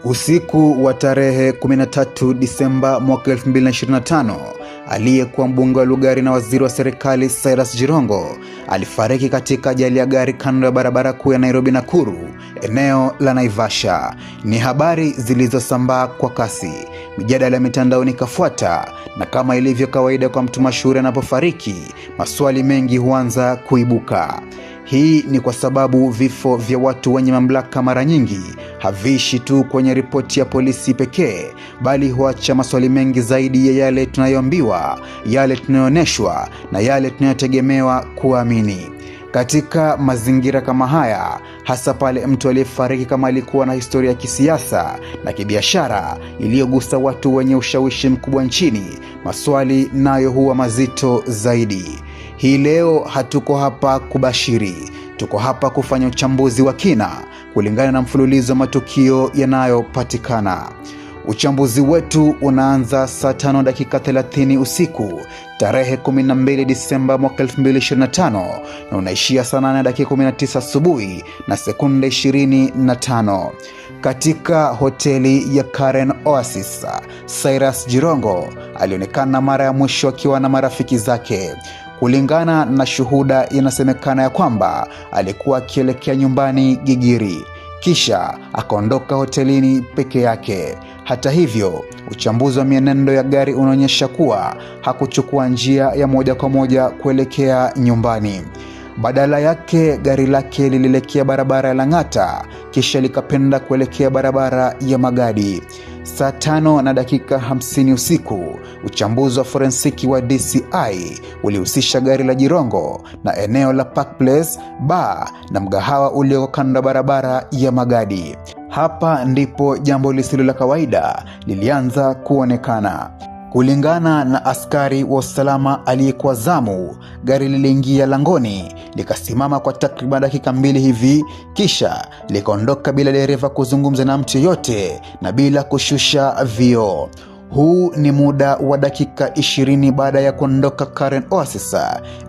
Usiku wa tarehe 13 Disemba mwaka 2025, aliyekuwa mbunge wa Lugari na waziri wa serikali Cyrus Jirongo alifariki katika ajali ya gari kando ya barabara kuu ya Nairobi Nakuru, eneo la Naivasha. Ni habari zilizosambaa kwa kasi, mijadala ya mitandaoni ikafuata, na kama ilivyo kawaida kwa mtu mashuhuri anapofariki, maswali mengi huanza kuibuka. Hii ni kwa sababu vifo vya watu wenye mamlaka mara nyingi haviishi tu kwenye ripoti ya polisi pekee, bali huacha maswali mengi zaidi ya yale tunayoambiwa, yale tunayooneshwa na yale tunayotegemewa kuamini. Katika mazingira kama haya, hasa pale mtu aliyefariki kama alikuwa na historia ya kisiasa na kibiashara iliyogusa watu wenye ushawishi mkubwa nchini, maswali nayo huwa mazito zaidi. Hii leo hatuko hapa kubashiri, tuko hapa kufanya uchambuzi wa kina kulingana na mfululizo wa matukio yanayopatikana. Uchambuzi wetu unaanza saa 5:30 usiku tarehe 12 Disemba mwaka 2025 na unaishia saa 8:19 asubuhi na sekunde 25 katika hoteli ya Karen Oasis. Cyrus Jirongo alionekana mara ya mwisho akiwa na marafiki zake. Kulingana na shuhuda, inasemekana ya kwamba alikuwa akielekea nyumbani Gigiri, kisha akaondoka hotelini peke yake. Hata hivyo, uchambuzi wa mienendo ya gari unaonyesha kuwa hakuchukua njia ya moja kwa moja kuelekea nyumbani. Badala yake, gari lake lilielekea barabara ya Lang'ata, kisha likapenda kuelekea barabara ya Magadi. Saa 5:50 usiku, uchambuzi wa forensiki wa DCI ulihusisha gari la Jirongo na eneo la Park Place Bar na mgahawa ulioko kando barabara ya Magadi. Hapa ndipo jambo lisilo la kawaida lilianza kuonekana. Kulingana na askari wa usalama aliyekuwa zamu, gari liliingia langoni, likasimama kwa takriban dakika 2 hivi, kisha likaondoka bila dereva kuzungumza na mtu yote na bila kushusha vioo. Huu ni muda wa dakika 20 baada ya kuondoka Karen Oasis,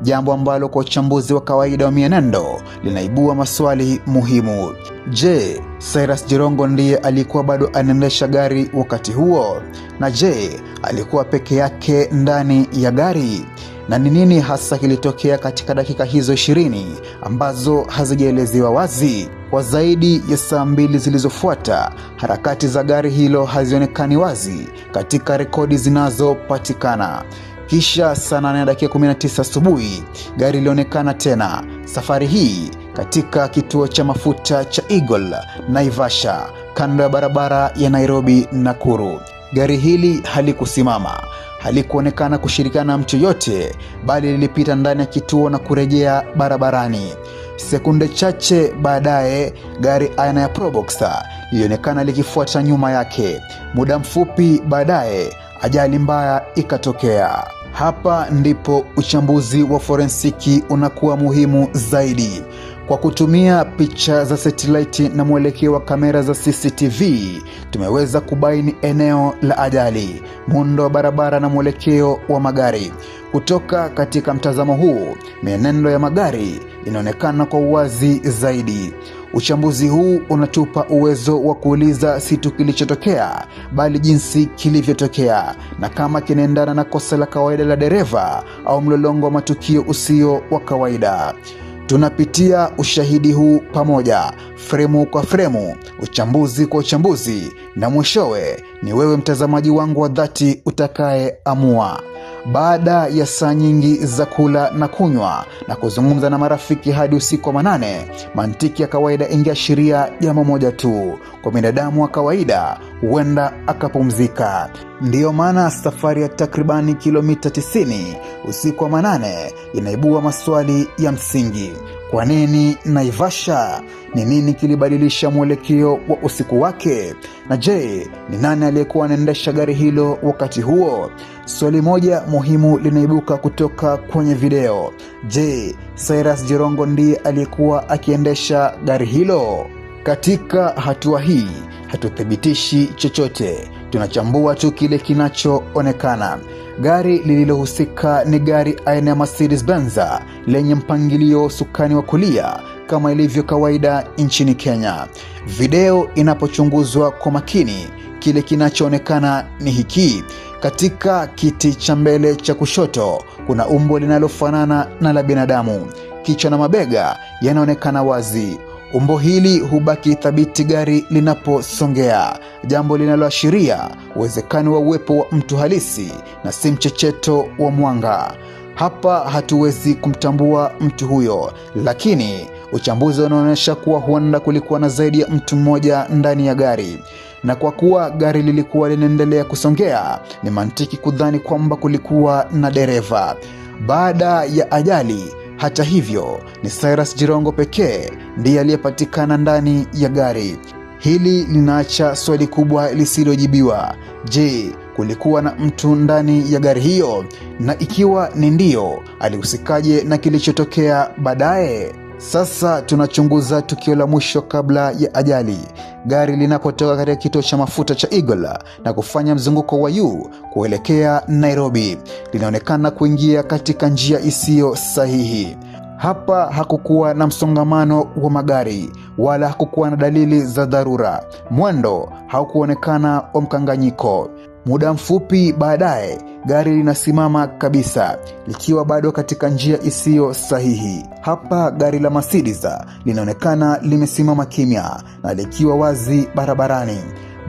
jambo ambalo kwa uchambuzi wa kawaida wa mienendo linaibua maswali muhimu. Je, Cyrus Jirongo ndiye alikuwa bado anaendesha gari wakati huo? Na je, alikuwa peke yake ndani ya gari? Na ni nini hasa kilitokea katika dakika hizo 20 ambazo hazijaelezewa wazi? Kwa zaidi ya saa 2 zilizofuata, harakati za gari hilo hazionekani wazi katika rekodi zinazopatikana. Kisha saa 8:19 asubuhi, gari lilionekana tena, safari hii katika kituo cha mafuta cha Eagle, Naivasha, kando ya barabara ya Nairobi Nakuru. Gari hili halikusimama, halikuonekana kushirikiana na mtu yote, bali lilipita ndani ya kituo na kurejea barabarani. Sekunde chache baadaye, gari aina ya Proboxer lilionekana likifuata nyuma yake. Muda mfupi baadaye, ajali mbaya ikatokea. Hapa ndipo uchambuzi wa forensiki unakuwa muhimu zaidi. Kwa kutumia picha za satellite na mwelekeo wa kamera za CCTV, tumeweza kubaini eneo la ajali, muundo wa barabara na mwelekeo wa magari. Kutoka katika mtazamo huu, mienendo ya magari inaonekana kwa uwazi zaidi. Uchambuzi huu unatupa uwezo wa kuuliza si tu kilichotokea, bali jinsi kilivyotokea, na kama kinaendana na kosa la kawaida la dereva au mlolongo wa matukio usio wa kawaida. Tunapitia ushahidi huu pamoja, fremu kwa fremu, uchambuzi kwa uchambuzi, na mwishowe ni wewe mtazamaji wangu wa dhati utakayeamua. Baada ya saa nyingi za kula na kunywa na kuzungumza na marafiki hadi usiku wa manane, mantiki ya kawaida ingeashiria jambo moja tu: kwa binadamu wa kawaida huenda akapumzika. Ndiyo maana safari ya takribani kilomita 90 usiku wa manane inaibua maswali ya msingi. Kwa nini Naivasha? Ni nini kilibadilisha mwelekeo wa usiku wake? Na je, ni nani aliyekuwa anaendesha gari hilo wakati huo? Swali moja muhimu linaibuka kutoka kwenye video. Je, Cyrus Jirongo ndiye aliyekuwa akiendesha gari hilo? Katika hatua hii, hatuthibitishi chochote, tunachambua tu kile kinachoonekana. Gari lililohusika ni gari aina ya Mercedes Benz lenye mpangilio sukani wa kulia, kama ilivyo kawaida nchini Kenya. Video inapochunguzwa kwa makini, kile kinachoonekana ni hiki. Katika kiti cha mbele cha kushoto kuna umbo linalofanana na la binadamu. Kichwa na mabega yanaonekana wazi. Umbo hili hubaki thabiti gari linaposongea, jambo linaloashiria uwezekano wa uwepo wa mtu halisi na si mchecheto wa mwanga. Hapa hatuwezi kumtambua mtu huyo, lakini uchambuzi unaonyesha kuwa huenda kulikuwa na zaidi ya mtu mmoja ndani ya gari. Na kwa kuwa gari lilikuwa linaendelea kusongea, ni mantiki kudhani kwamba kulikuwa na dereva. Baada ya ajali, hata hivyo, ni Cyrus Jirongo pekee ndiye aliyepatikana ndani ya gari. Hili linaacha swali kubwa lisilojibiwa. Je, kulikuwa na mtu ndani ya gari hiyo? Na ikiwa ni ndio, alihusikaje na kilichotokea baadaye? Sasa tunachunguza tukio la mwisho kabla ya ajali. Gari linapotoka katika kituo cha mafuta cha Eagle na kufanya mzunguko wa U kuelekea Nairobi, linaonekana kuingia katika njia isiyo sahihi. Hapa hakukuwa na msongamano wa magari wala hakukuwa na dalili za dharura. Mwendo haukuonekana wa mkanganyiko. Muda mfupi baadaye, gari linasimama kabisa, likiwa bado katika njia isiyo sahihi. Hapa gari la Mercedes linaonekana limesimama kimya na likiwa wazi barabarani.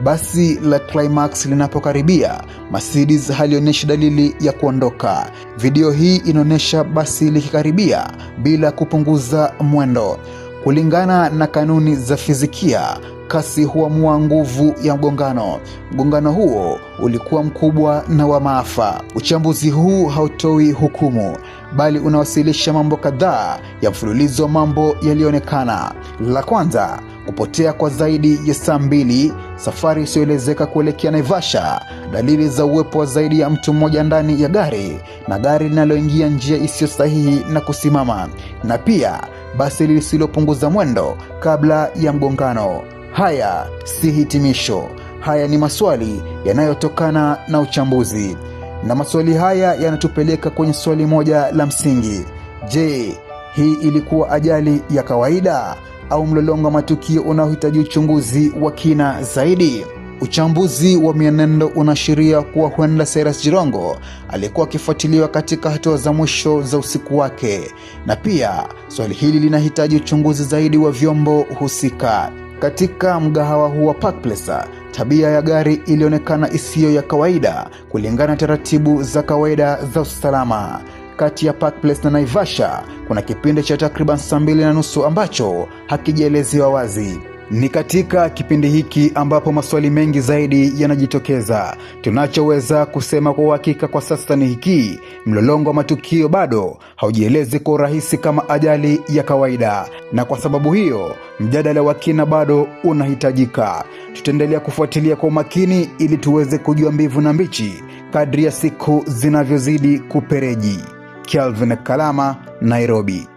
Basi la Climax linapokaribia, Mercedes halionyeshi dalili ya kuondoka. Video hii inaonyesha basi likikaribia bila kupunguza mwendo. Kulingana na kanuni za fizikia, kasi huamua nguvu ya mgongano. Mgongano huo ulikuwa mkubwa na wa maafa. Uchambuzi huu hautoi hukumu, bali unawasilisha mambo kadhaa ya mfululizo wa mambo yalionekana. La kwanza, kupotea kwa zaidi ya saa 2, safari isiyoelezeka kuelekea Naivasha, dalili za uwepo wa zaidi ya mtu mmoja ndani ya gari, na gari linaloingia njia isiyo sahihi na kusimama, na pia basi lisilopunguza mwendo kabla ya mgongano. Haya si hitimisho. Haya ni maswali yanayotokana na uchambuzi. Na maswali haya yanatupeleka kwenye swali moja la msingi. Je, hii ilikuwa ajali ya kawaida au mlolongo wa matukio unaohitaji uchunguzi wa kina zaidi? Uchambuzi wa mienendo unaashiria kuwa huenda Cyrus Jirongo alikuwa akifuatiliwa katika hatua za mwisho za usiku wake, na pia swali hili linahitaji uchunguzi zaidi wa vyombo husika. Katika mgahawa huu wa Park Place, tabia ya gari ilionekana isiyo ya kawaida kulingana na taratibu za kawaida za usalama. Kati ya Park Place na Naivasha kuna kipindi cha takriban saa 2.5 ambacho hakijaelezewa wazi. Ni katika kipindi hiki ambapo maswali mengi zaidi yanajitokeza. Tunachoweza kusema kwa uhakika kwa sasa ni hiki: mlolongo wa matukio bado haujielezi kwa urahisi kama ajali ya kawaida, na kwa sababu hiyo mjadala wa kina bado unahitajika. Tutaendelea kufuatilia kwa makini ili tuweze kujua mbivu na mbichi kadri ya siku zinavyozidi kupereji. Kelvin Kalama, Nairobi.